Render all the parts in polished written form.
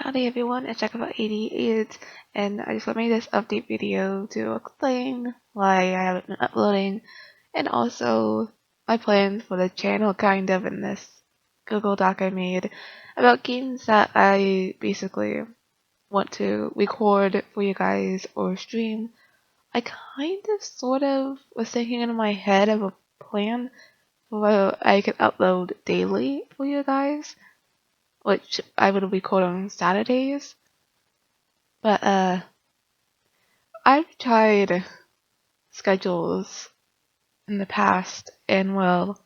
Howdy everyone, it's Jacob88, and I just made this update video to explain why I haven't been uploading, and also my plans for the channel kind of in this Google Doc I made about games that I basically want to record for you guys or stream. I kind of sort of was thinking in my head of a plan where I could upload daily for you guys, which I would record on Saturdays. But I've tried schedules in the past, and well,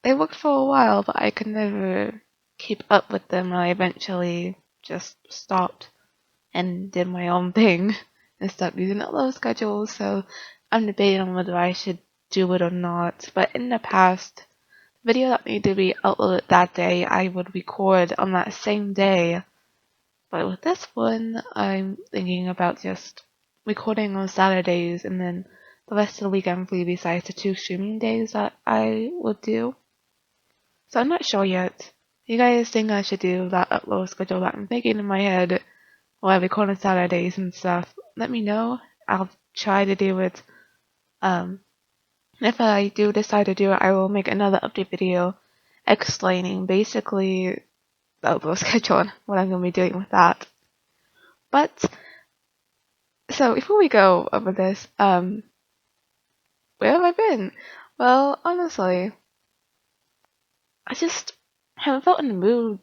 they worked for a while, but I could never keep up with them. I eventually just stopped and did my own thing and stopped using upload schedules. So I'm debating on whether I should do it or not. But in the past, the video that needed to be uploaded that day, I would record on that same day. But with this one, I'm thinking about just recording on Saturdays and then the rest of the week I'm free besides the 2 streaming days that I would do. So I'm not sure yet. If you guys think I should do that upload schedule that I'm thinking in my head while I record on Saturdays and stuff, let me know. I'll try to do it. If I do decide to do it, I will make another update video explaining basically the upload schedule and what I'm going to be doing with that. But so before we go over this, where have I been? Well, honestly, I just haven't felt in the mood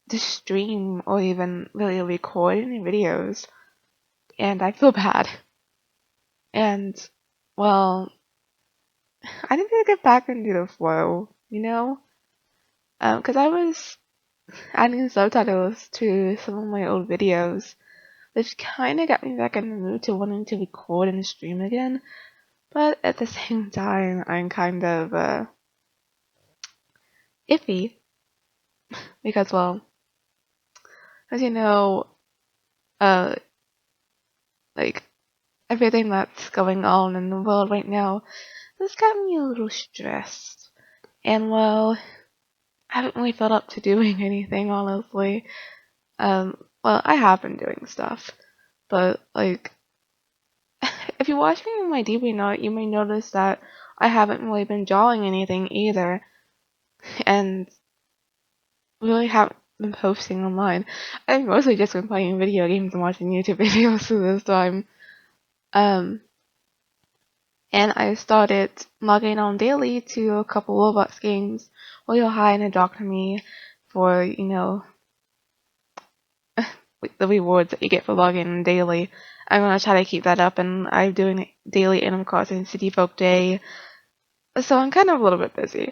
to stream or even really record any videos, and I feel bad. And well, I need to get back into the flow, you know? Because I was adding subtitles to some of my old videos, which kind of got me back in the mood to wanting to record and stream again. But at the same time, I'm kind of iffy because, well, as you know, uh, like everything that's going on in the world right now has got me a little stressed. And well, I haven't really felt up to doing anything, honestly. Well, I have been doing stuff, but like, if you watch me in my DB note, you may notice that I haven't really been drawing anything either, and really haven't been posting online. I've mostly just been playing video games and watching YouTube videos for this time. And I started logging on daily to a couple Roblox games, Royal High and Adopt Me, for, you know, the rewards that you get for logging in daily. I'm gonna try to keep that up, and I'm doing daily Animal Crossing City Folk Day, so I'm kind of a little bit busy,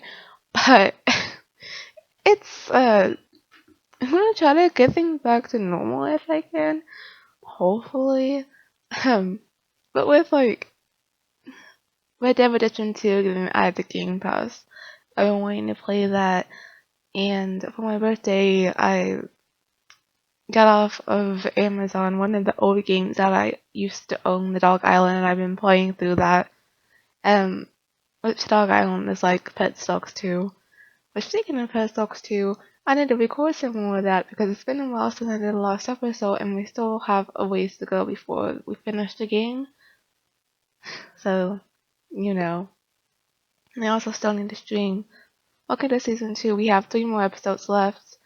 but it's I'm gonna try to get things back to normal if I can, hopefully. But with like Red Dead Redemption 2 getting added to Game Pass, I've been wanting to play that, and for my birthday, I got off of Amazon one of the old games that I used to own, the Dog Island, and I've been playing through that. Which Dog Island is like Pet Stocks 2. But speaking of Pet Stocks 2, I need to record some more of that because it's been a while since I did the last episode, and we still have a ways to go before we finish the game. So, you know. And I also still need to stream. Welcome to Season 2. We have 3 more episodes left.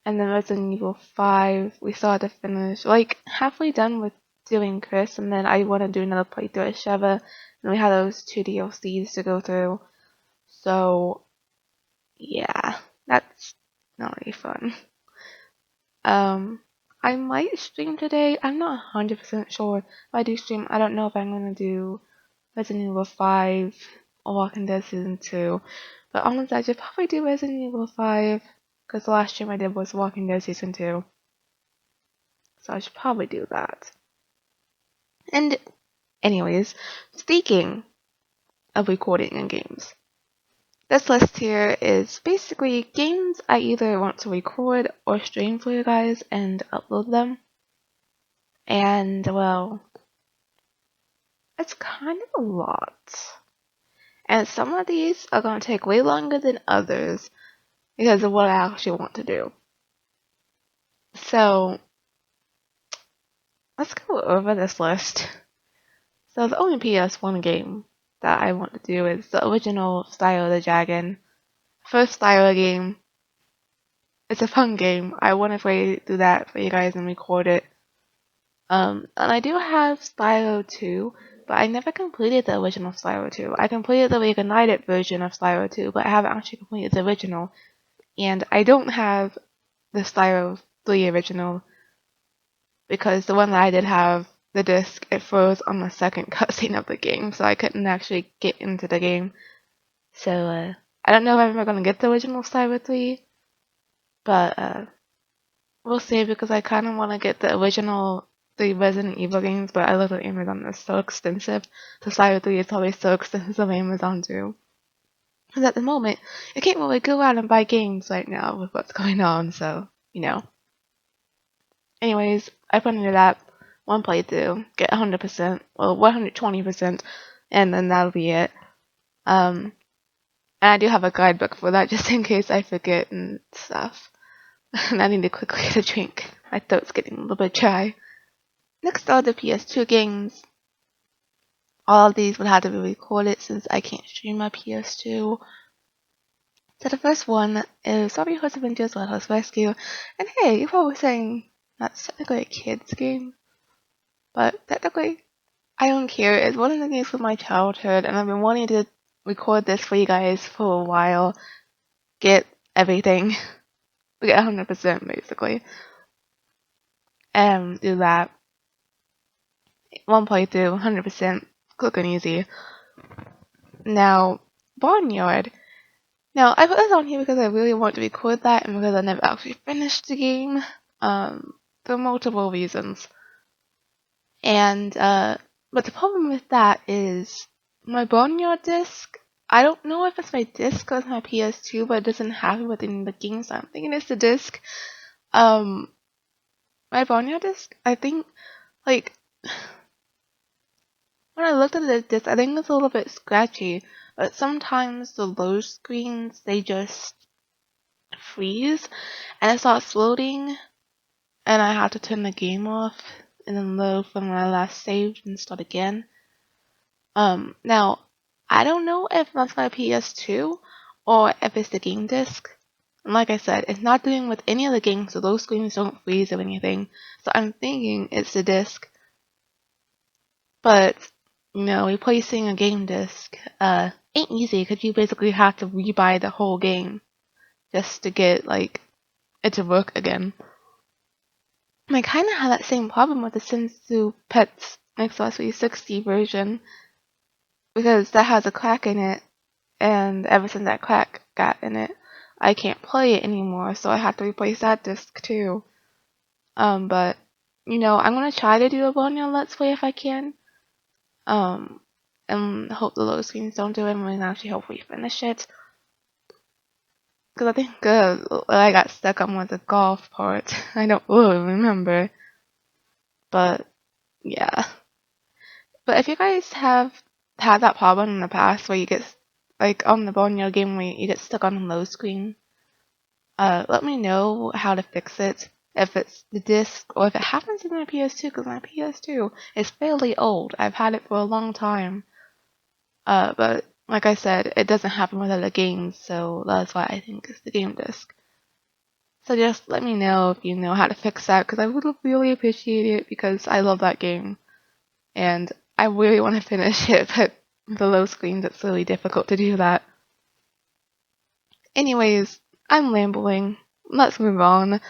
And then Resident Evil 5, we still have to finish. Like, halfway done with doing Chris, and then I want to do another playthrough at Sheva. And we have those 2 DLCs to go through. So, yeah, that's not really fun. I might stream today. I'm not 100% sure. If I do stream, I don't know if I'm going to do Resident Evil 5 or Walking Dead Season 2. But honestly, I should probably do Resident Evil 5 because the last stream I did was Walking Dead Season 2. So I should probably do that. And anyways, speaking of recording in games, this list here is basically games I either want to record or stream for you guys and upload them. And well, it's kind of a lot. And some of these are going to take way longer than others because of what I actually want to do. So let's go over this list. So the only PS1 game that I want to do is the original Spyro the Dragon. First Spyro game. It's a fun game. I want to really do that for you guys and record it. And I do have Spyro 2, but I never completed the original Spyro 2. I completed the Reignited version of Spyro 2, but I haven't actually completed the original. And I don't have the Spyro 3 original because the one that I did have, the disc, it froze on the second cutscene of the game, so I couldn't actually get into the game. So, I don't know if I'm ever gonna get the original Spyro 3, but, we'll see because I kind of want to get the original 3 Resident Evil games, but I looked at Amazon, it's so expensive. So Spyro 3 is probably so expensive on Amazon too. Because at the moment, you can't really go out and buy games right now with what's going on, so, you know. Anyways, I put into that one playthrough, get 100%, well, 120%, and then that'll be it. And I do have a guidebook for that just in case I forget and stuff. And I need to quickly get a drink. My throat's getting a little bit dry. Next are the PS2 games. All of these would have to be recorded since I can't stream my PS2. So the first one is Sorry Horse Adventures Wild Horse Rescue. And hey, you're probably saying that's technically a kid's game. But technically, I don't care. It's one of the games from my childhood, and I've been wanting to record this for you guys for a while. Get everything. Get 100% basically. And do that. One playthrough, 100%, quick and easy. Now, Barnyard. Now, I put this on here because I really want to record that and because I never actually finished the game, for multiple reasons. And, but the problem with that is my Barnyard disc, I don't know if it's my disc or it's my PS2, but it doesn't have it within the game, so I'm thinking it's the disc. My Barnyard disc, I think, like, when I looked at the disc, I think it's a little bit scratchy, but sometimes the load screens, they just freeze and it starts loading and I have to turn the game off and then load from when I last saved and start again. Now, I don't know if that's my PS2 or if it's the game disc. And like I said, it's not doing with any of the games, so those screens don't freeze or anything. So I'm thinking it's the disc. But, you know, replacing a game disc ain't easy because you basically have to rebuy the whole game just to get, like, it to work again. And I kind of had that same problem with the Sims 2 Pets Xbox 360 version because that has a crack in it, and ever since that crack got in it, I can't play it anymore, so I have to replace that disc too. But, you know, I'm gonna try to do a Boneyard Let's Play if I can. And hope the load screens don't do it and we can actually hopefully finish it. Because I think I got stuck on with the golf part. I don't really remember. But, yeah. But if you guys have had that problem in the past where you get, like, on the Boneyard game where you get stuck on the load screen, let me know how to fix it. If it's the disc or if it happens in my PS2, because my PS2 is fairly old. I've had it for a long time. But like I said, it doesn't happen with other games, so that's why I think it's the game disc. So just let me know if you know how to fix that, because I would really appreciate it, because I love that game. And I really want to finish it, but the low screens, it's really difficult to do that. Anyways, I'm rambling. Let's move on.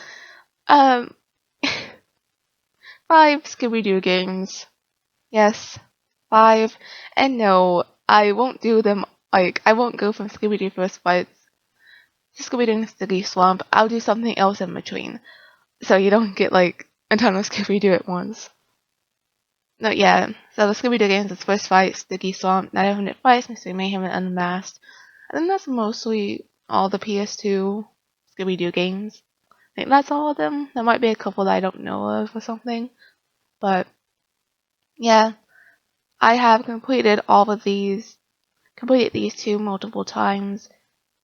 5 Scooby-Doo games. Yes, 5. And no, I won't do them, like, I won't go from Scooby-Doo First Fights to Scooby-Doo and Sticky Swamp. I'll do something else in between. So you don't get, like, a ton of Scooby-Doo at once. No, yeah, so the Scooby-Doo games is First Fight, Sticky Swamp, Night of Infinite Fights, Mystery Mayhem, and Unmasked. I think that's mostly all the PS2 Scooby-Doo games. I think that's all of them. There might be a couple that I don't know of or something. But, yeah, I have completed all of these. Completed these 2 multiple times.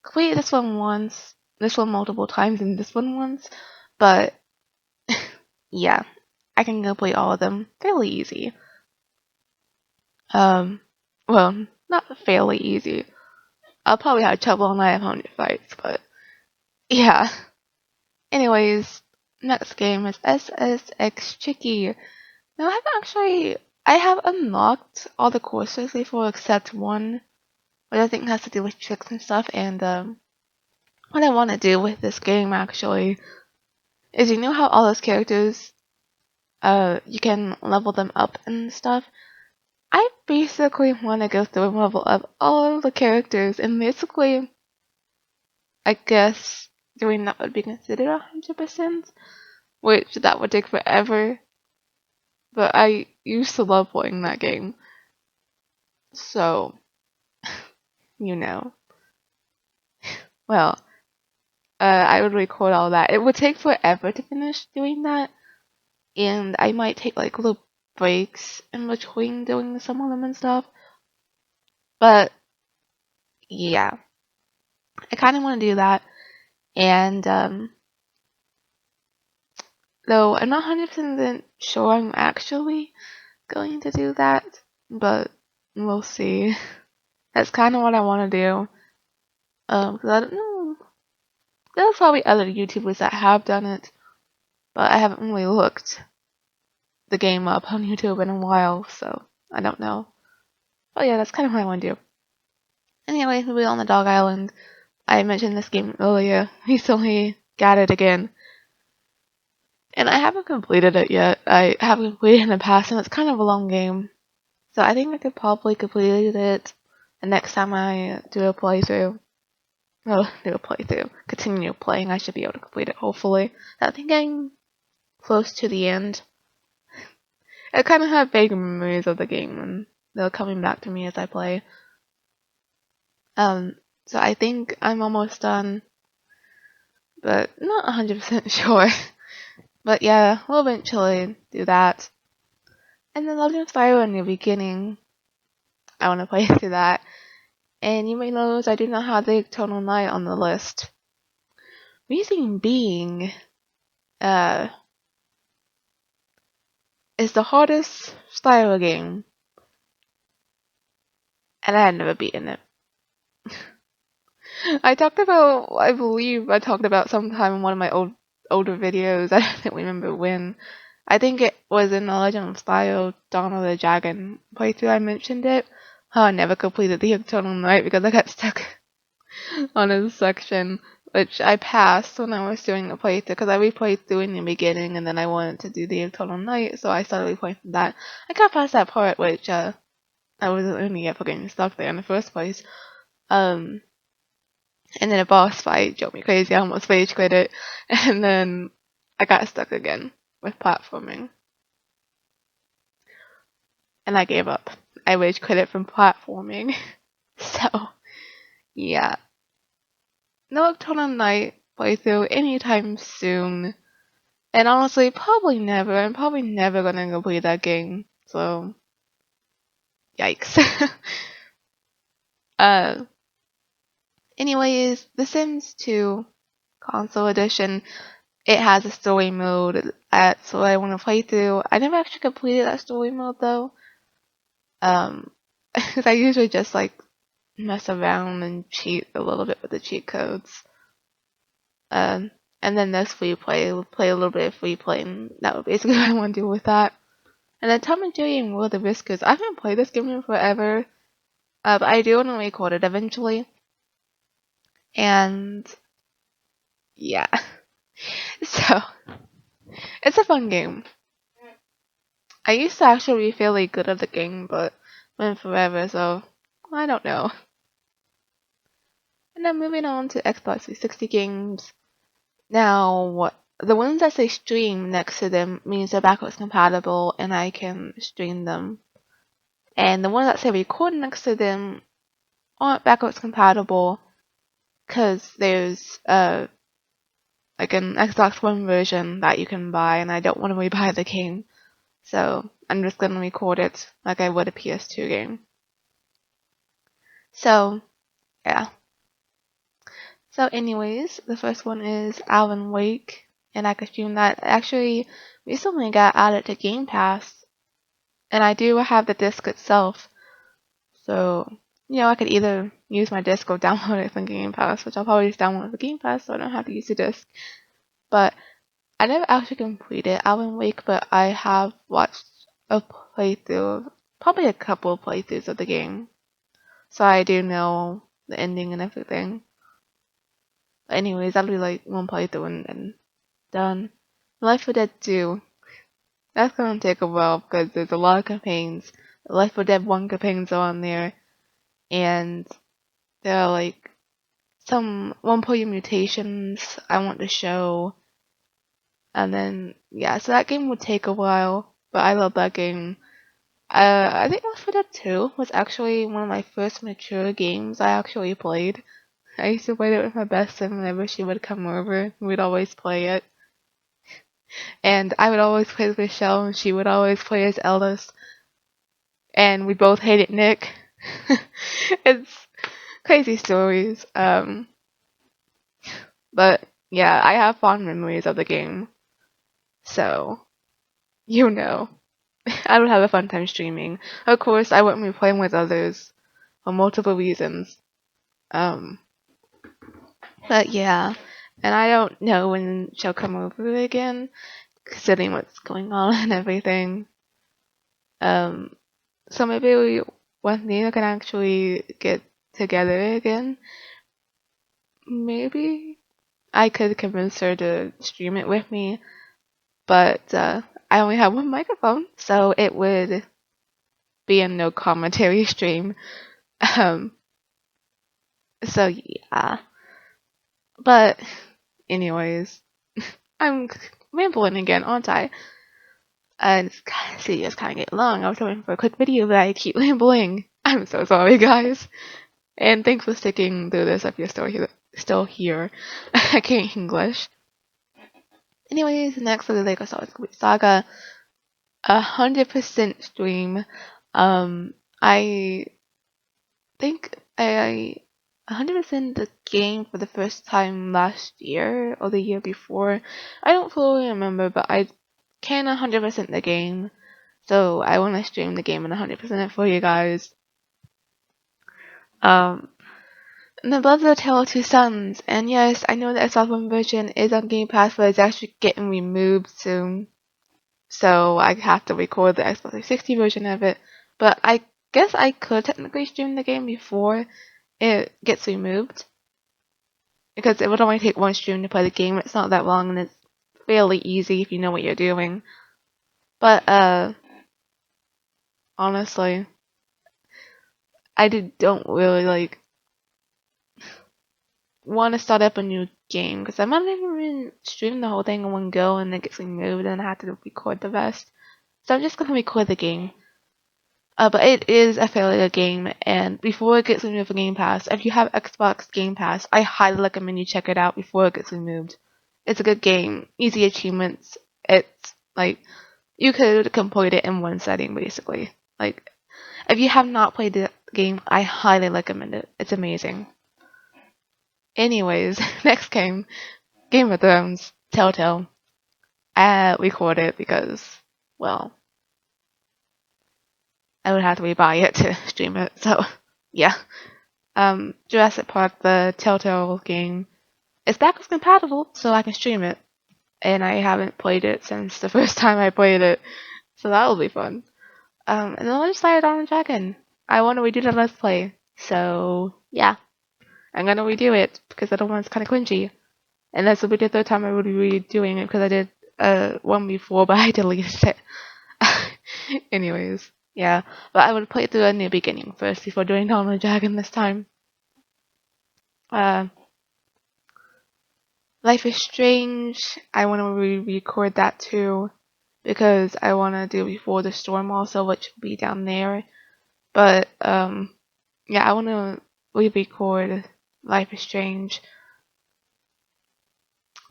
Completed this one once, this one multiple times, and this one once. But yeah, I can complete all of them fairly easy. Well, not fairly easy. I'll probably have trouble on my opponent fights, but yeah. Anyways, next game is SSX Tricky. Now I have unlocked all the courses before except one, which I think has to do with tricks and stuff. And what I want to do with this game actually is, you know how all those characters, you can level them up and stuff. I basically want to go through and level up all the characters, and basically, I guess doing that would be considered 100%, which that would take forever. But I used to love playing that game, so you know. Well, I would record all that. It would take forever to finish doing that, and I might take like little breaks in between doing some of them and stuff. But yeah, I kind of want to do that, and though I'm not 100% sure I'm actually going to do that, but we'll see. That's kind of what I want to do. 'Cause I don't know. There's probably other YouTubers that have done it, but I haven't really looked the game up on YouTube in a while, so I don't know. But yeah, that's kind of what I want to do. Anyway, moving on to Dog Island. I mentioned this game earlier. Recently got it again. And I haven't completed it yet. I have completed it in the past, and it's kind of a long game. So I think I could probably complete it the next time I do a playthrough. Well, do a playthrough. Continue playing. I should be able to complete it, hopefully. I think I'm close to the end. I kind of have vague memories of the game, and they're coming back to me as I play. So I think I'm almost done, but not 100% sure. But yeah, we'll eventually do that. And then Legend of Spyro in the beginning, I want to play through that. And you may notice I do not have the Eternal Night on the list. Reason being, it's the hardest Spyro game, and I had never beaten it. I believe I talked about sometime in one of my older videos. I don't remember when. I think it was in the Legend of Spyro Dawn of the Dragon playthrough I mentioned it. How I never completed the Eternal Night because I got stuck on a section, which I passed when I was doing the playthrough because I replayed through in the beginning and then I wanted to do the Eternal Night, so I started replaying from that. I got past that part, which I wasn't only ever getting stuck there in the first place. And then a boss fight drove me crazy. I almost rage quit it. And then I got stuck again with platforming. And I gave up. I rage quit it from platforming. So, yeah. No Eternal Night playthrough anytime soon. And honestly, probably never. I'm probably never gonna complete that game. So, yikes. Anyways, The Sims 2 console edition. It has a story mode, so I want to play through. I never actually completed that story mode though, because I usually just like mess around and cheat a little bit with the cheat codes. And then there's free play. We'll play a little bit of free play, and that would basically what I want to do with that. And then Tom and Jerry and Will of the Whiskers. I haven't played this game in forever, but I do want to record it eventually. And yeah, so it's a fun game. I used to actually be fairly good at the game, but went forever, so I don't know. And then moving on to Xbox 360 games. Now, the ones that say stream next to them means they're backwards compatible and I can stream them. And the ones that say record next to them aren't backwards compatible because there's like an Xbox One version that you can buy, and I don't want to rebuy the game. So I'm just going to record it like I would a PS2 game. So, yeah. So anyways, the first one is Alan Wake, and I could stream that. Actually, recently got added to Game Pass, and I do have the disc itself. So, I could either use my disc or download it from Game Pass, which I'll probably just download the Game Pass so I don't have to use the disc. But I never actually completed Alan Wake, but I have watched a playthrough, probably a couple of playthroughs of the game. So I do know the ending and everything. But anyways, that'll be like one playthrough and then done. Life 4 Dead 2. That's gonna take a while because there's a lot of campaigns. The Life 4 Dead 1 campaigns are on there, and there are like some 1.0 mutations I want to show. And then, yeah, so that game would take a while, but I love that game. I think Left 4 Dead 2 was actually one of my first mature games I actually played. I used to play it with my best friend whenever she would come over. We'd always play it. And I would always play as Michelle, and she would always play as Ellis. And we both hated Nick. It's crazy stories. But yeah, I have fond memories of the game. So, I would have a fun time streaming. Of course, I wouldn't be playing with others for multiple reasons. Um, but yeah, and I don't know when she'll come over again, considering what's going on and everything. Um, so maybe once Nina can actually get together again, maybe I could convince her to stream it with me. But I only have one microphone, so it would be a no commentary stream. Um, so yeah. But anyways, I'm rambling again, aren't I? And it's kind of getting long. I was hoping for a quick video, but I keep rambling. I'm so sorry, guys. And thanks for sticking through this if you're still here. I can't English. Anyways, next is the Lego Star Wars Saga. 100% stream. I think I 100% the game for the first time last year or the year before. I don't fully remember, but I can 100% the game. So I want to stream the game and 100% it for you guys. And I love the Tale of Two Sons. And yes, I know the Xbox One version is on Game Pass, but it's actually getting removed soon. So I have to record the Xbox 360 version of it. But I guess I could technically stream the game before it gets removed. Because it would only take one stream to play the game. It's not that long and it's fairly easy if you know what you're doing. But honestly, don't really want to start up a new game because I might not even stream the whole thing in one go and it gets removed and I have to record the rest. So I'm just gonna record the game. But it is a fairly good game, and before it gets removed from Game Pass, if you have Xbox Game Pass, I highly recommend you check it out before it gets removed. It's a good game, easy achievements. It's like you could complete it in one setting, basically. Like, if you have not played the game, I highly recommend it. It's amazing. Anyways, next game, Game of Thrones, Telltale. I record it because, well, I would have to rebuy it to stream it. So, yeah. Jurassic Park, the Telltale game, is backwards compatible, so I can stream it. And I haven't played it since the first time I played it, so that'll be fun. And then I decided on Dragon. I want to redo the Let's Play, so yeah, I'm gonna redo it because the other one's kind of cringy. And this will be the third time I will be redoing it because I did one before, but I deleted it. Anyways, yeah, but I would play through a new beginning first before doing Dawn of the Dragon this time. Life is Strange. I want to re-record that too because I want to do Before the Storm also, which will be down there. But yeah, I want to re-record Life is Strange.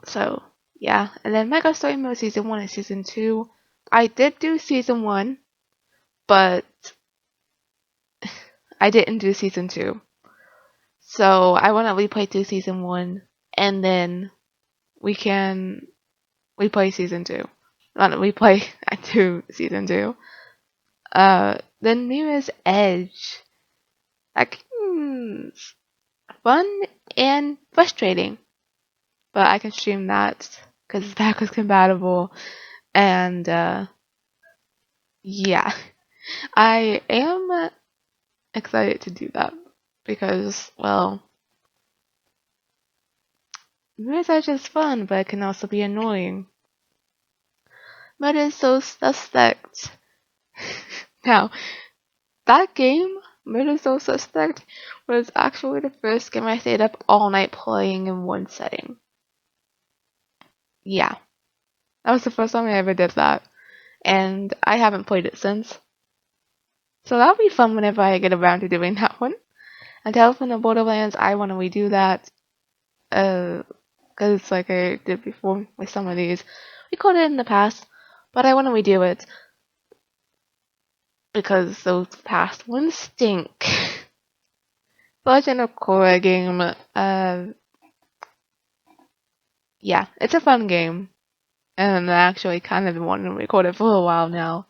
So yeah, and then Mega Story Mode Season 1 and Season 2. I did do Season 1, but I didn't do Season 2. So I want to replay through Season 1, and then we can we play season 2. Not we play to season 2. The newest Edge. Like, fun and frustrating. But I can stream that because it's backwards compatible. And, yeah. I am excited to do that because, well, Mirror's Edge is fun, but it can also be annoying. Murder is so suspect. Now, that game, Murder So Suspect, was actually the first game I stayed up all night playing in one setting. Yeah, that was the first time I ever did that, and I haven't played it since. So that'll be fun whenever I get around to doing that one. And Telephone of Borderlands, I want to redo that, because like I did before with some of these. We caught it in the past, but I want to redo it, because those past ones stink. Legend of Korra game, yeah, it's a fun game. And I actually kind of been wanting to record it for a while now.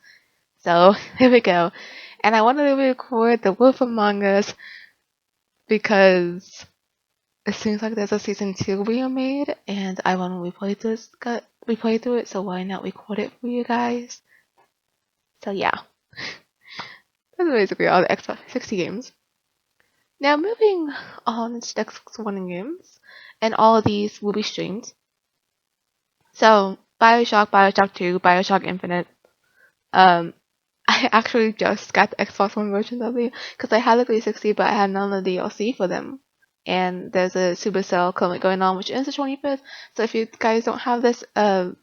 So, here we go. And I wanted to record The Wolf Among Us because it seems like there's a season 2 being made, and I want to replay through it, so why not record it for you guys? So yeah. That's basically all the Xbox 60 games. Now moving on to the Xbox One games, and all of these will be streamed. So, Bioshock 2, Bioshock Infinite. I actually just got the Xbox One version of it because I had the 360, but I had none of the DLC for them. And there's a Supercell currently going on, which ends the 25th. So if you guys don't have this, to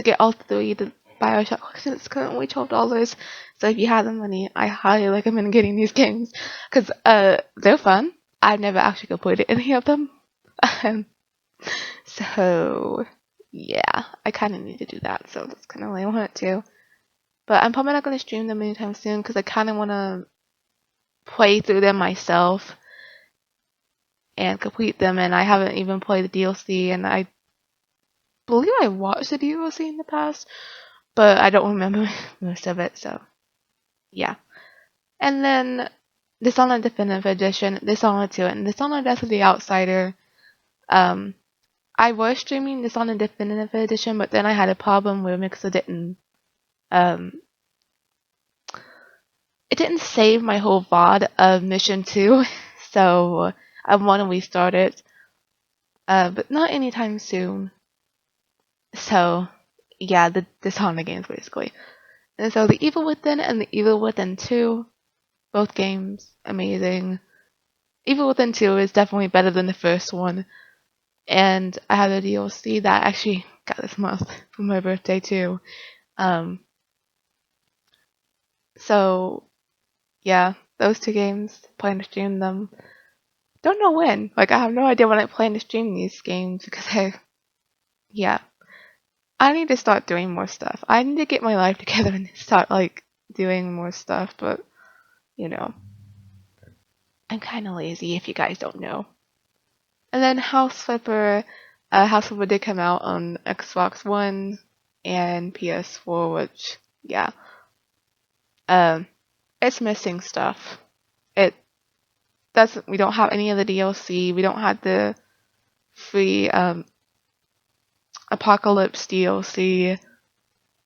get all three, the Bioshock collection is currently $12. So if you have the money, I highly recommend getting these games because they're fun. I've never actually completed any of them. So yeah, I kind of need to do that. So that's kind of why I want to. But I'm probably not going to stream them anytime soon because I kind of want to play through them myself and complete them. And I haven't even played the DLC, and I believe I watched the DLC in the past, but I don't remember most of it. So yeah. And then Dishonored Definitive Edition, Dishonored 2, and Dishonored Death of the Outsider. I was streaming Dishonored Definitive Edition, but then I had a problem where Mixer didn't it didn't save my whole VOD of Mission 2, so I want to restart it, but not anytime soon. So, yeah, the Dishonored games, basically. And so The Evil Within and The Evil Within 2, both games, amazing. Evil Within 2 is definitely better than the first one, and I have a DLC that I actually got this month for my birthday, too. So, yeah, those two games, plan to stream them. Don't know when. Like, I have no idea when I plan to stream these games because yeah. I need to start doing more stuff. I need to get my life together and start, like, doing more stuff, but, you know. I'm kind of lazy if you guys don't know. And then House Flipper did come out on Xbox One and PS4, which, yeah. It's missing stuff. We don't have any of the DLC. We don't have the free Apocalypse DLC.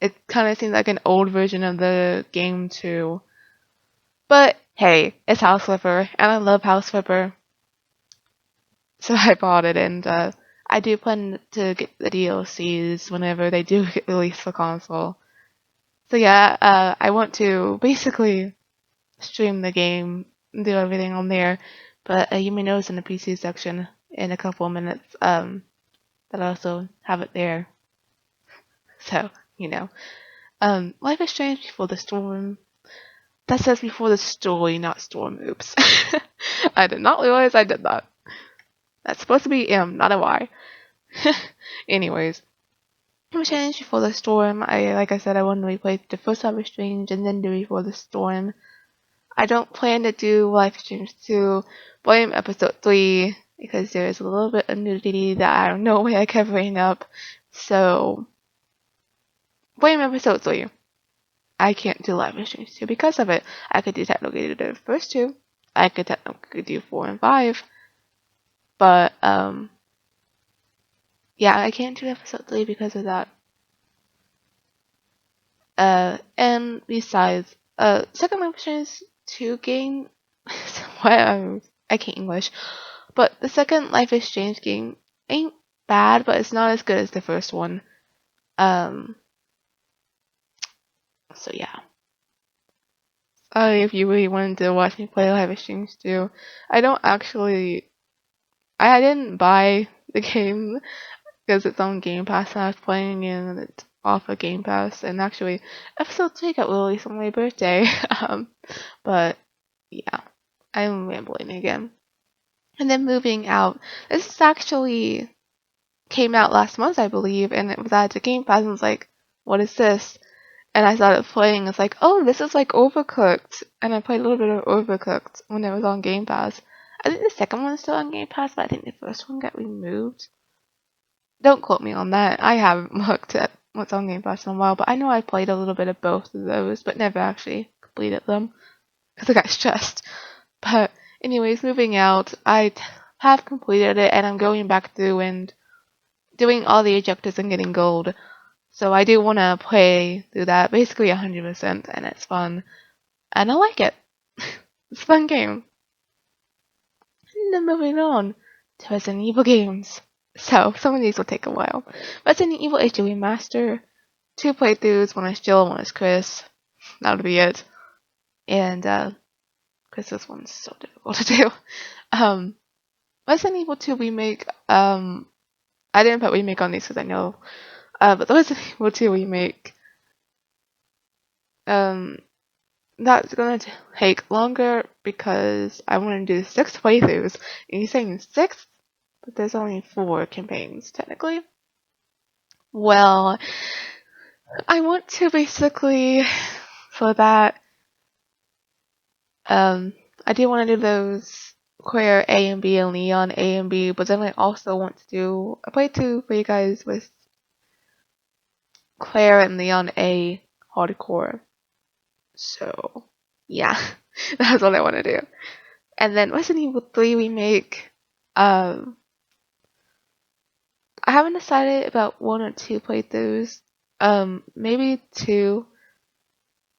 It kind of seems like an old version of the game too. But hey, it's House Flipper, and I love House Flipper, so I bought it, and I do plan to get the DLCs whenever they do get released for console. So yeah, I want to basically stream the game, do everything on there, but you may notice in the PC section in a couple of minutes that I also have it there. So, you know. Life is Strange Before the Storm. That says before the story, not storm. Oops. I did not realize I did that. That's supposed to be M, not a Y. Anyways. Life is Strange Before the Storm. Like I said, I want to replay the first Life is Strange and then do Before the Storm. I don't plan to do Life is Strange 2, Volume Episode 3, because there's a little bit of nudity that I don't know where I can bring up. So, playing episode 3, I can't do live streams 2 because of it. I could do technically the first 2. I could technically do 4 and 5. But, yeah, I can't do episode 3 because of that. And besides, Second Life Strange 2 game, I can't English, but the second Life is Strange game ain't bad, but it's not as good as the first one. So yeah. If you really wanted to watch me play Life is Strange 2, I didn't buy the game because it's on Game Pass and I was playing and it's off of Game Pass, and actually episode 3 got released on my birthday. But yeah, I'm rambling again. And then moving out, this is actually came out last month, I believe, and it was added to Game Pass, and was like, what is this? And I started playing. It's like, oh, this is like Overcooked, and I played a little bit of Overcooked when it was on Game Pass. I think the second one's still on Game Pass, but I think the first one got removed. Don't quote me on that. I haven't looked at what's on Game Pass in a while, but I know I played a little bit of both of those, but never actually completed them because I got stressed. But anyways, moving out, I have completed it, and I'm going back through and doing all the objectives and getting gold. So I do want to play through that basically 100%, and it's fun. And I like it. It's a fun game. And then moving on to Resident Evil games. So some of these will take a while. Resident Evil HD Remaster, 2 playthroughs, one is Jill, one is Chris. That'll be it. And because this one's so difficult to do. Resident Evil 2 remake. I didn't put remake on these because I know. But the Resident Evil 2 remake. That's gonna take longer because I want to do 6 playthroughs. And you're saying 6, but there's only 4 campaigns technically. Well, I want to basically for that. I do want to do those Claire A and B and Leon A and B, but then I also want to do a playthrough for you guys with Claire and Leon A hardcore. So yeah, that's what I want to do. And then Resident Evil 3 remake. I haven't decided about 1 or 2 playthroughs. Maybe 2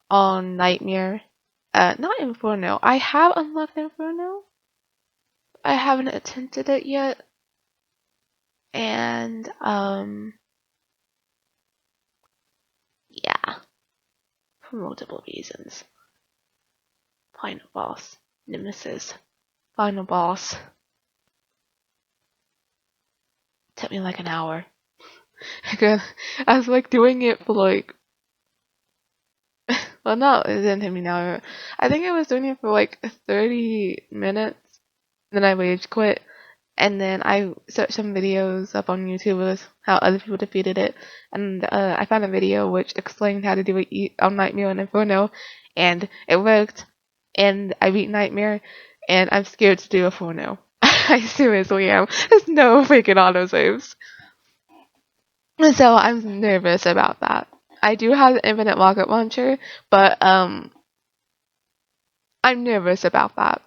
on Nightmare. Not Inferno. I have unlocked Inferno. I haven't attempted it yet. And, yeah. For multiple reasons. Final boss. Nemesis. Final boss. Took me like an hour. I was like doing it for like, well, no, it didn't take me an hour. I think I was doing it for like 30 minutes. Then I rage quit. And then I searched some videos up on YouTube of how other people defeated it. And I found a video which explained how to do it on Nightmare and Inferno. And it worked. And I beat Nightmare. And I'm scared to do Inferno. I seriously am. There's no freaking autosaves. So I'm nervous about that. I do have the Infinite Rocket Launcher, but I'm nervous about that.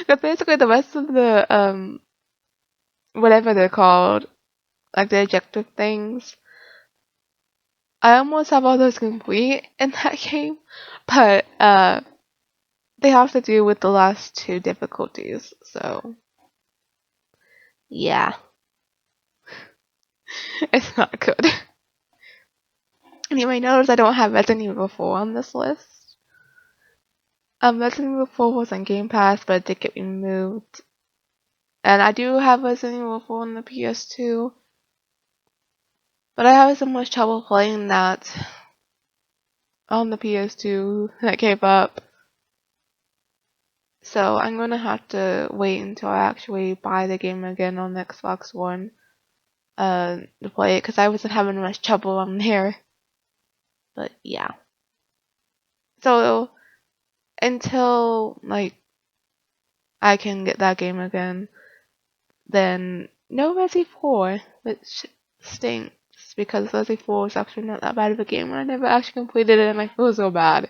But basically the rest of the whatever they're called, like the objective things, I almost have all those complete in that game, but they have to do with the last 2 difficulties, so yeah. It's not good. And you may notice I don't have Resident Evil 4 on this list. Resident Evil 4 was on Game Pass, but it did get removed. And I do have Resident Evil 4 on the PS2. But I have so much trouble playing that on the PS2 that I gave up. So I'm gonna have to wait until I actually buy the game again on the Xbox One to play it, because I wasn't having much trouble on there. But yeah. So until like I can get that game again, then no Resi 4, which stinks because Resident 4 is actually not that bad of a game, and I never actually completed it, and I feel so bad.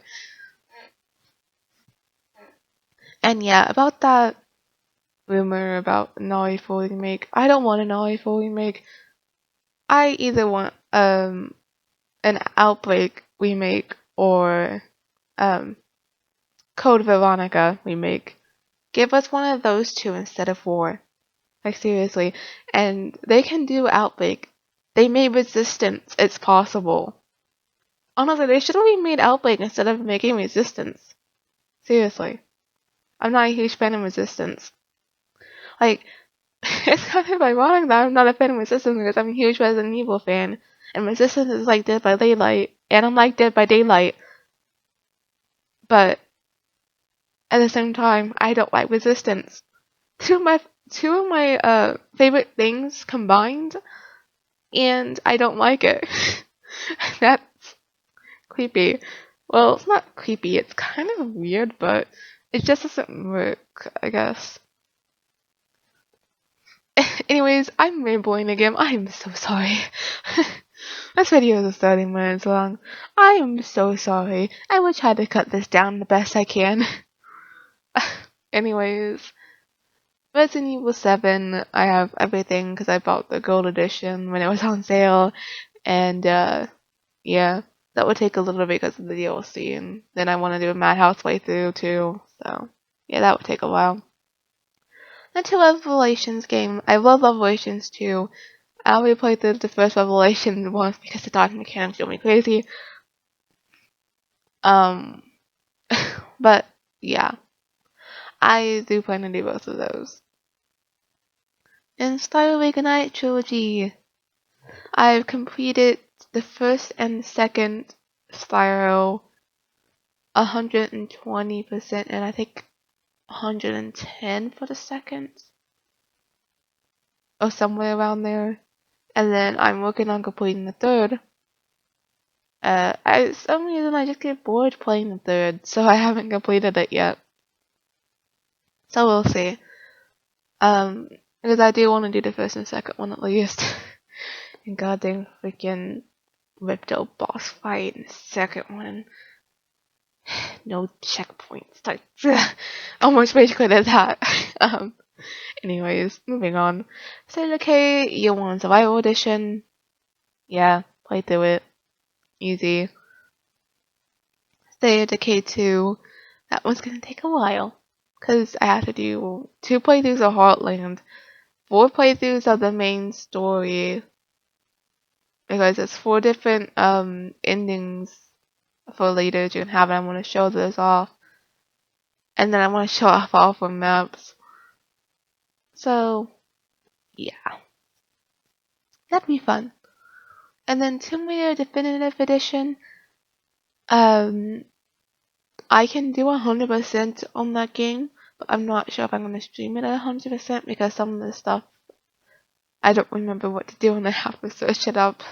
And yeah, about that rumor about an RE4 remake, I don't want an RE4 remake. I either want an Outbreak remake or Code Veronica remake. Give us one of those two instead of 4. Like seriously. And they can do Outbreak. They made Resistance. It's possible. Honestly, they should have remade Outbreak instead of making Resistance. Seriously. I'm not a huge fan of Resistance. Like, it's kind of ironic that I'm not a fan of Resistance because I'm a huge Resident Evil fan. And Resistance is like Dead by Daylight. And I'm like Dead by Daylight. But at the same time, I don't like Resistance. Two of my favorite things combined, and I don't like it. That's creepy. Well, it's not creepy, it's kind of weird, but it just doesn't work, I guess. Anyways, I'm rambling again. I'm so sorry. This video is 30 minutes long. I am so sorry. I will try to cut this down the best I can. Anyways, Resident Evil 7, I have everything because I bought the gold edition when it was on sale, and yeah, that would take a little bit because of the DLC, and then I want to do a Madhouse playthrough too, so yeah, that would take a while. The two Revelations game, I love Revelations 2. I only played the first Revelation once because the dodge mechanics drove me crazy. But yeah, I do plan to do both of those. In Spyro Reignite Trilogy, I've completed the first and second Spyro 120%, and I think 110 for the second, or somewhere around there. And then I'm working on completing the third. For some reason I just get bored playing the third, so I haven't completed it yet. So we'll see. Because I do want to do the first and second one at least. And goddamn freaking Ripto boss fight in the second one. No checkpoints. Like, almost rage quit at that. Anyways, moving on. State of Decay Year 1 Survival Edition. Yeah, play through it. Easy. State of Decay 2. That one's gonna take a while. Because I have to do 2 playthroughs of Heartland, 4 playthroughs of the main story. Because it's 4 different endings for later you can have, and I want to show those off. And then I want to show off all 4 maps. So, yeah. That'd be fun. And then Tomb Raider Definitive Edition. I can do 100% on that game, but I'm not sure if I'm going to stream it at 100% because some of the stuff I don't remember what to do and I have to search it up.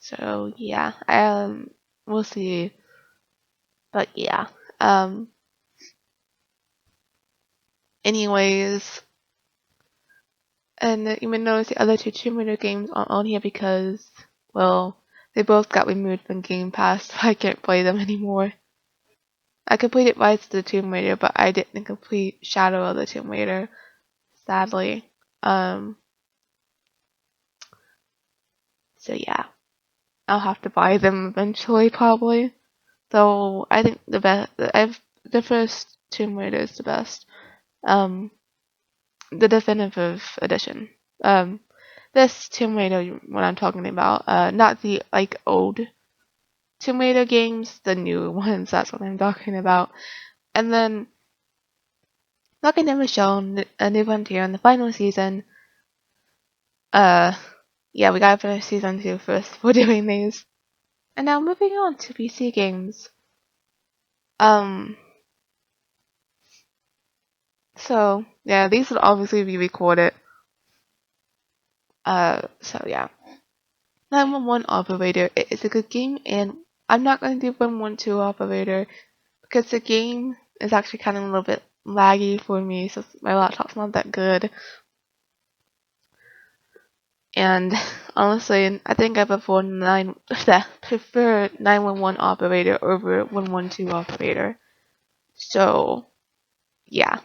So yeah, we'll see. But yeah, anyways, and you may notice the other 2 Tomb Raider games aren't on here because, well, they both got removed from Game Pass, so I can't play them anymore. I completed Rise of the Tomb Raider, but I didn't complete Shadow of the Tomb Raider, sadly. So yeah, I'll have to buy them eventually, probably. So I think the first Tomb Raider is the best. The definitive edition. This Tomb Raider, what I'm talking about, not the like old Tomb Raider games, the new ones. That's what I'm talking about. And then, like I never shown, A New Frontier in the final season. Yeah, we gotta finish season 2 first before doing these. And now moving on to PC games. So yeah, these will obviously be recorded. So yeah. 911 Operator. It is a good game, and I'm not going to do 112 Operator because the game is actually kind of a little bit laggy for me, so my laptop's not that good. And honestly, I think I prefer 911 operator over 112 operator. So yeah.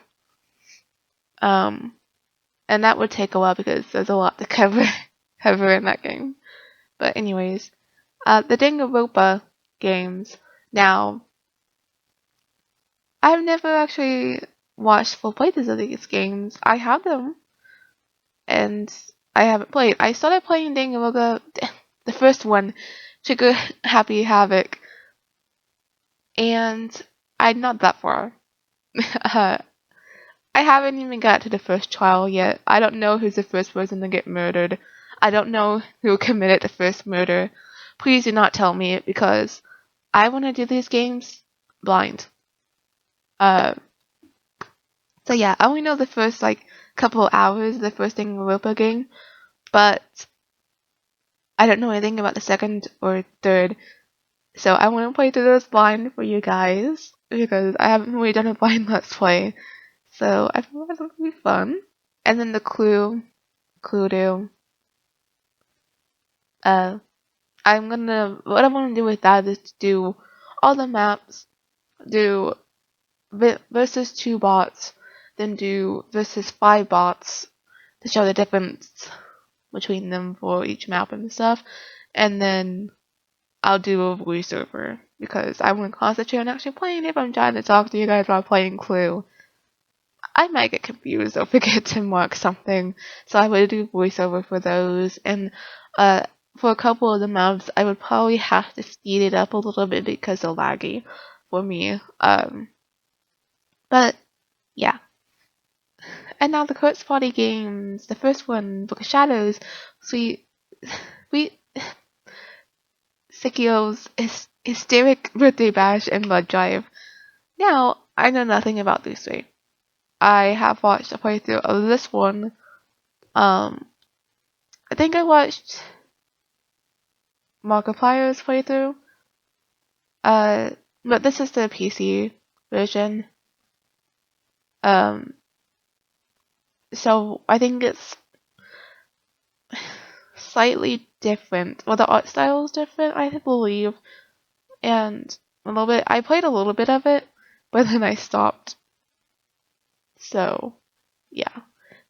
And that would take a while because there's a lot to cover in that game. But anyways, the Danganronpa games. Now, I've never actually watched full playthroughs of these games. I have them, and I haven't played. I started playing Danganronpa, the first one, Trigger Happy Havoc, and I'm not that far. I haven't even got to the first trial yet. I don't know who's the first person to get murdered. I don't know who committed the first murder. Please do not tell me because I want to do these games blind. Uh, so yeah, I only know the first like couple of hours of the first Danganronpa game, but I don't know anything about the second or third. So I want to play through those blind for you guys because I haven't really done a blind let's play. So I think that's gonna be fun. And then the Cluedo. What I want to do with that is to do all the maps, do versus 2 bots, then do versus 5 bots to show the difference between them for each map and stuff, and then I'll do a voiceover because I want to concentrate on actually playing. If I'm trying to talk to you guys while playing Clue, I might get confused or forget to mark something, so I would do voiceover for those. And for a couple of the maps, I would probably have to speed it up a little bit because they're laggy for me. But yeah. And now the Kurt's Party games. The first one, Book of Shadows, Sweet Sekio's Hysteric Birthday Bash, and Blood Drive. Now, I know nothing about these three. I have watched a playthrough of this one. I think I watched Markiplier's playthrough. But this is the PC version. Um, so I think it's slightly different. Well, the art style is different, I believe, and a little bit. I played a little bit of it, but then I stopped. So yeah.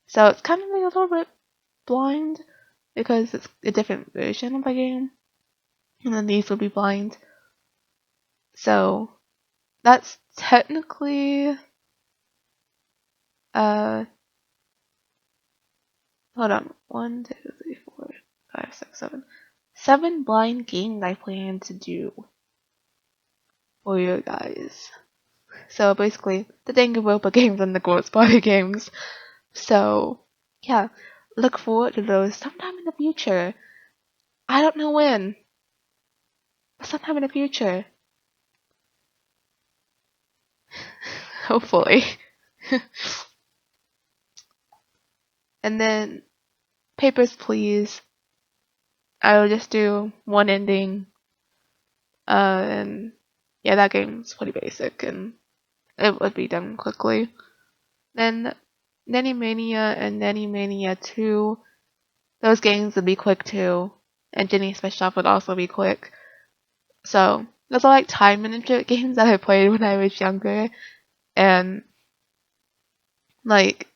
So it's kind of like a little bit blind because it's a different version of the game, and then these will be blind. So that's technically hold on. 1, 2, 3, 4, 5, 6, 7. 7 blind games I plan to do for you guys. So basically, the Danganronpa games and the Girls Party games. So yeah, look forward to those sometime in the future. I don't know when, but sometime in the future. Hopefully. And then Papers, Please. I will just do one ending. And yeah, that game's pretty basic and it would be done quickly. Then Nanny Mania and Nanny Mania 2, those games would be quick too. And Jenny Special Shop would also be quick. So those are like time management games that I played when I was younger. And like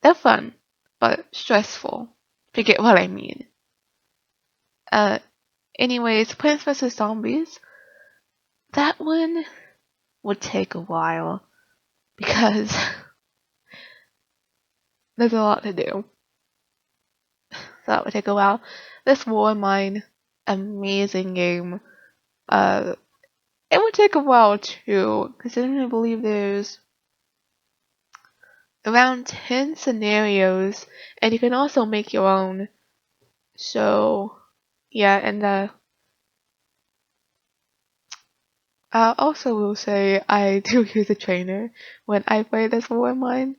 they're fun, but stressful. If you get what I mean. Uh anyways, Plants vs. Zombies. That one would take a while because there's a lot to do. So that would take a while. This Warmind, amazing game. It would take a while too, considering I believe there's around 10 scenarios, and you can also make your own. So, yeah, and I also will say I do use a trainer when I play this Warmind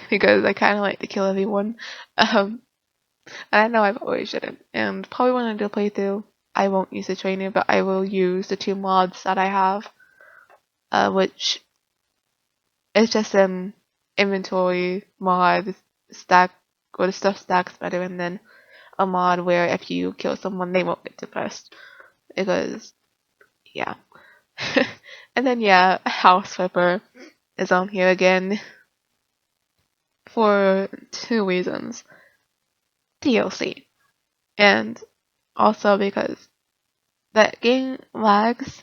because I kind of like to kill everyone. And I know I probably shouldn't, and probably when I do a playthrough, I won't use the trainer, but I will use the 2 mods that I have, which is just inventory mod stack where the stuff stacks better, and then a mod where if you kill someone they won't get depressed. Because yeah. And then yeah, House Flipper is on here again for 2 reasons. DLC. And also because that game lags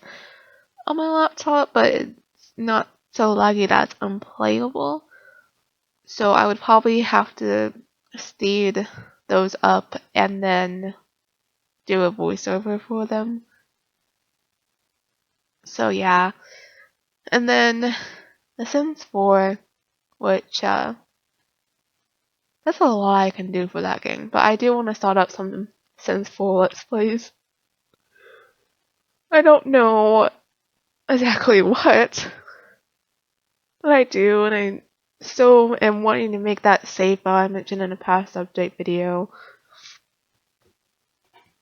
on my laptop, but it's not so laggy that it's unplayable. So I would probably have to speed those up and then do a voiceover for them. So yeah. And then The Sims 4, which that's a lot I can do for that game. But I do want to start up some Sims 4 Let's Plays. I don't know exactly what, but I do, and I still am wanting to make that save file I mentioned in a past update video.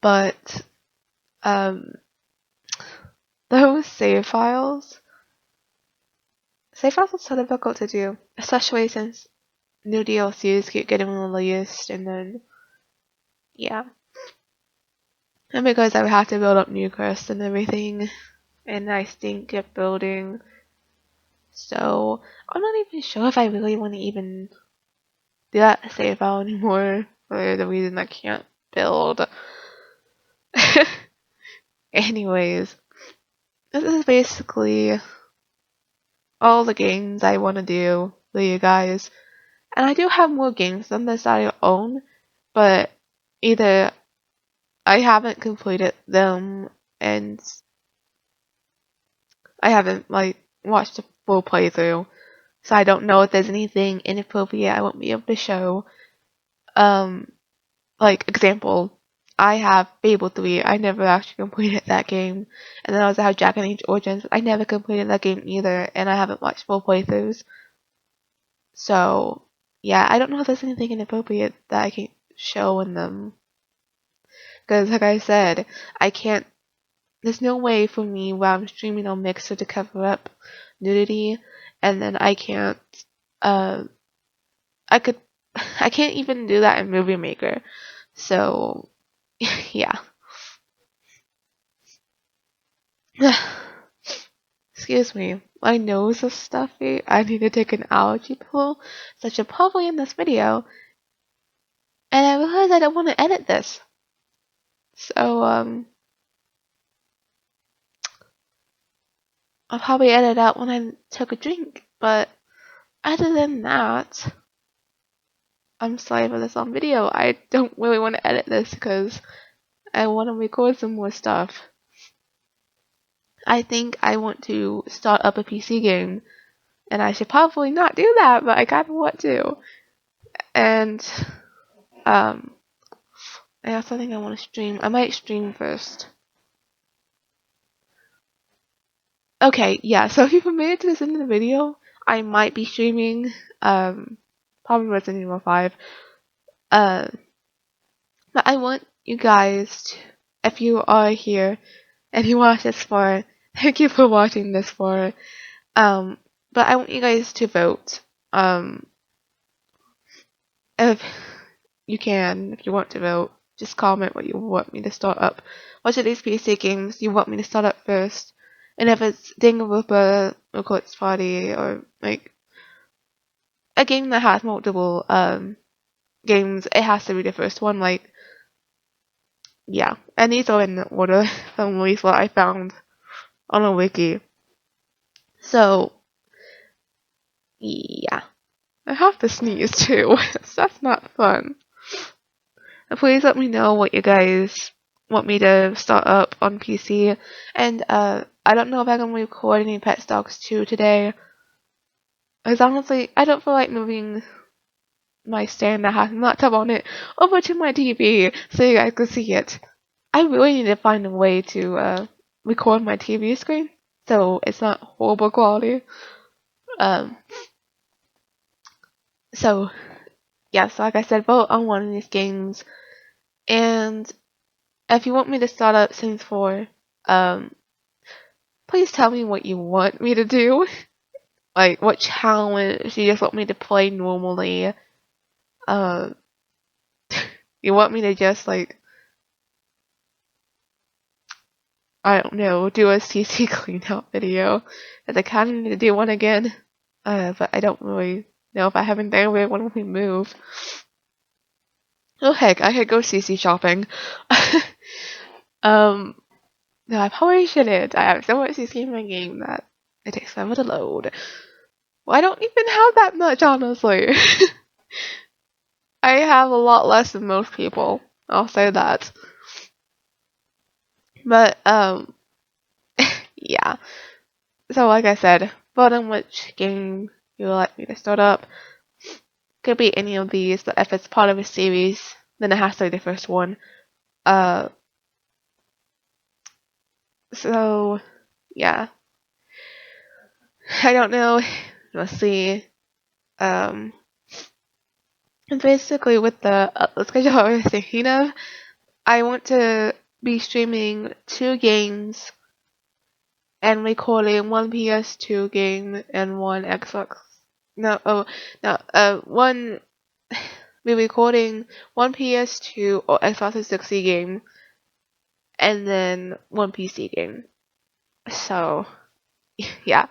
But those save files are so difficult to do, especially since new DLCs keep getting released, and then yeah. And because I would have to build up new quests and everything, and I stink at building. So I'm not even sure if I really want to even do that save file anymore for the reason I can't build. Anyways, this is basically all the games I want to do for you guys. And I do have more games than this I own, but either I haven't completed them and I haven't watched a full playthrough, so I don't know if there's anything inappropriate I won't be able to show. Example, I have Fable 3. I never actually completed that game. And then I also have Dragon Age Origins. I never completed that game either, and I haven't watched full playthroughs. So, yeah, I don't know if there's anything inappropriate that I can show in them. Because, like I said, I can't. There's no way for me while I'm streaming on Mixer to cover up nudity, and then I can't. I can't even do that in Movie Maker. So, yeah. Excuse me, my nose is stuffy. I need to take an allergy pill, so I should probably end this video. And I realized I don't want to edit this. So, I'll probably edit out when I took a drink. But other than that, I'm sorry for this on video. I don't really want to edit this because I want to record some more stuff. I think I want to start up a PC game. And I should probably not do that, but I kinda want to. And, I also think I want to stream. I might stream first. Okay, yeah, so if you've made it to this end of the video, I might be streaming, probably Resident Evil 5. But I want you guys to, if you are here, and you watch this far, thank you for watching this far. But I want you guys to vote. If you can, if you want to vote, just comment what you want me to start up. Which of these PC games you want me to start up first? And if it's Danganronpa or Corpse Party or like a game that has multiple games, it has to be the first one. Like, yeah, and these are in the order from at least what I found on a wiki. So yeah, I have to sneeze too. That's not fun. Please let me know what you guys want me to start up on PC. And I don't know if I can record any Pet Dogs 2 today. Because honestly, I don't feel like moving my stand that has a laptop on it over to my TV so you guys can see it. I really need to find a way to record my TV screen so it's not horrible quality. So, yeah, so like I said, vote on one of these games. And if you want me to start up Sims 4, please tell me what you want me to do. Like, what challenge do you just want me to play normally? You want me to just, like, I don't know, do a CC cleanup video? Because I kind of need to do one again. But I don't really know if I haven't done it when we move. Oh heck, I could go CC shopping. No, I probably shouldn't. I have so much CC in my game that it takes forever to load. Well, I don't even have that much, honestly. I have a lot less than most people. I'll say that. But, yeah. So, like I said, vote on which game you would like me to start up. Could be any of these, but if it's part of a series, then it has to be the first one. So, yeah. I don't know. Let's see. And basically with the schedule I was thinking of, I want to be streaming 2 games and recording 1 PS2 game and 1 Xbox. No, oh, no, one, be recording 1 PS2 or Xbox 360 game and then 1 PC game. So, yeah.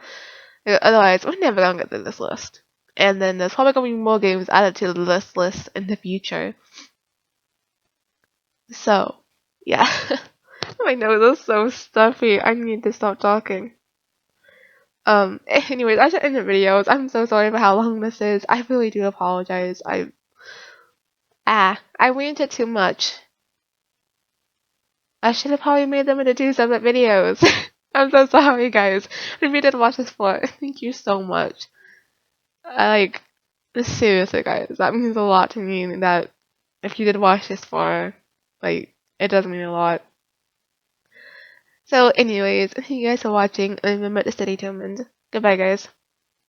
Otherwise, we're never gonna get through this list. And then there's probably gonna be more games added to this list in the future. So, yeah. My nose is so stuffy. I need to stop talking. Anyways, I should end the videos. I'm so sorry for how long this is. I really do apologize. I ranted too much. I should have probably made them into 2 separate videos. I'm so sorry, guys. If you did watch this for, thank you so much. Seriously, guys, that means a lot to me. That if you did watch this far, like, it does mean a lot. So, anyways, thank you guys for watching, and remember to stay determined. Goodbye, guys.